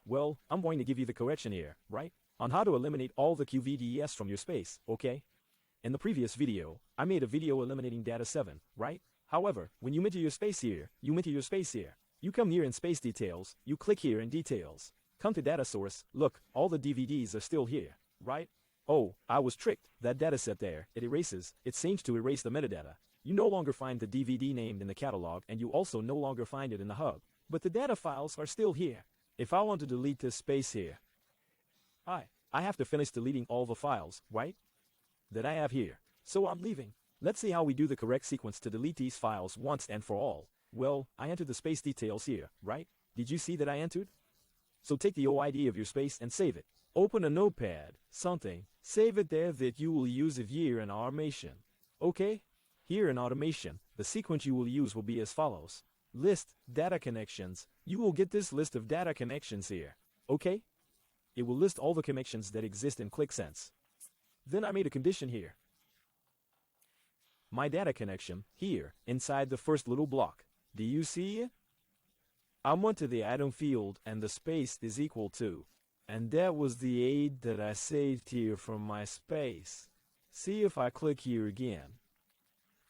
Well, I'm going to give you the correction here, right? On how to eliminate all the QVDs from your space, okay? In the previous video, I made a video eliminating data 7, right? However, when you enter your space here, you come here in space details, you click here in details. Come to data source, look, all the DVDs are still here, right? Oh, I was tricked, that dataset there, it seems to erase the metadata. You no longer find the DVD named in the catalog and you also no longer find it in the hub. But the data files are still here. If I want to delete this space here, I have to finish deleting all the files, right? That I have here. So I'm leaving. Let's see how we do the correct sequence to delete these files once and for all. Well, I entered the space details here, right? Did you see that I entered? So take the OID of your space and save it. Open a notepad, something, save it there that you will use it here in automation. Okay? Here in automation, the sequence you will use will be as follows. List data connections. You will get this list of data connections here. Okay? It will list all the connections that exist in Qlik Sense. Then I made a condition here. My data connection, here, inside the first little block. Do you see it? I went to the item field and the space is equal to. And that was the aid that I saved here from my space. See if I click here again.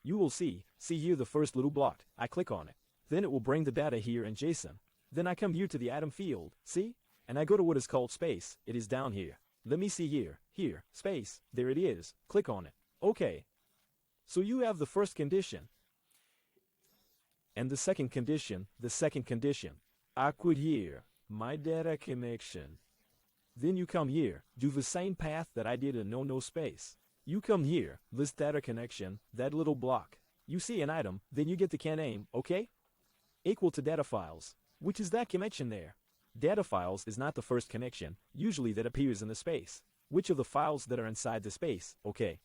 You will see here the first little block. I click on it. Then it will bring the data here in JSON. Then I come here to the item field, see? And I go to what is called space. It is down here. Let me see here, space, there it is. Click on it. Okay. So you have the first condition. And the second condition, I put here, my data connection. Then you come here, do the same path that I did in no space. You come here, list data connection, that little block. You see an item, then you get the can name, okay? Equal to data files, which is that connection there. Data files is not the first connection, usually that appears in the space. Which of the files that are inside the space, okay?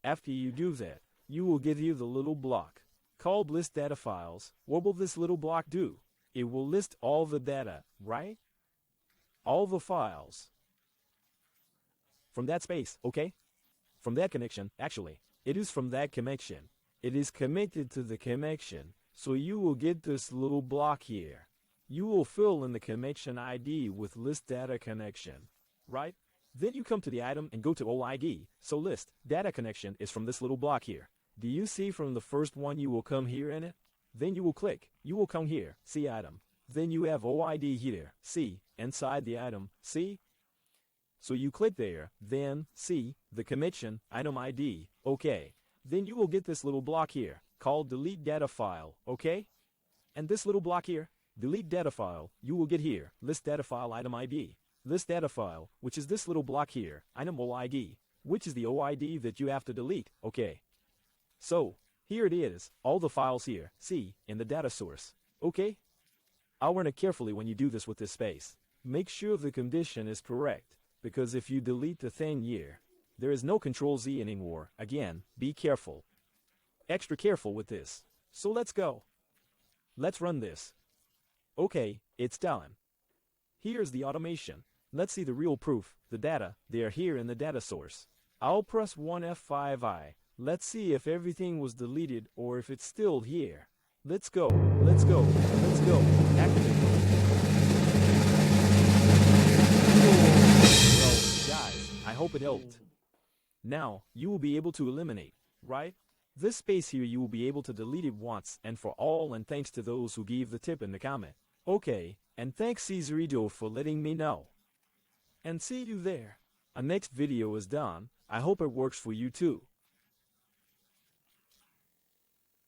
After you do that, you will get here the little block called list data files. What will this little block do? It will list all the data, right? All the files. From that space, okay? From that connection, actually, it is from that connection. It is connected to the connection, so you will get this little block here. You will fill in the connection ID with list data connection, right? Then you come to the item and go to OID, so list data connection is from this little block here. Do you see from the first one you will come here in it? Then you will click, you will come here, see item. Then you have OID here, see, inside the item, see? So you click there, then, see, the connection, item ID, okay. Then you will get this little block here, called delete data file, okay? And this little block here, delete data file, you will get here, list data file item ID. List data file, which is this little block here, item OID, which is the OID that you have to delete, okay. So, here it is, all the files here, see, in the data source, okay? I'll run it carefully when you do this with this space. Make sure the condition is correct, because if you delete the thing here, there is no Control Z anymore. Again, be careful. Extra careful with this. So let's go. Let's run this. Okay, it's done. Here's the automation. Let's see the real proof, the data, they are here in the data source. I'll press 1 F5I. Let's see if everything was deleted or if it's still here. Let's go. Activate. Well, guys, I hope it helped. Now, you will be able to eliminate, right? This space here you will be able to delete it once and for all, and thanks to those who gave the tip in the comment. Okay, and thanks Cesarido for letting me know. And see you there. Our next video is done. I hope it works for you too.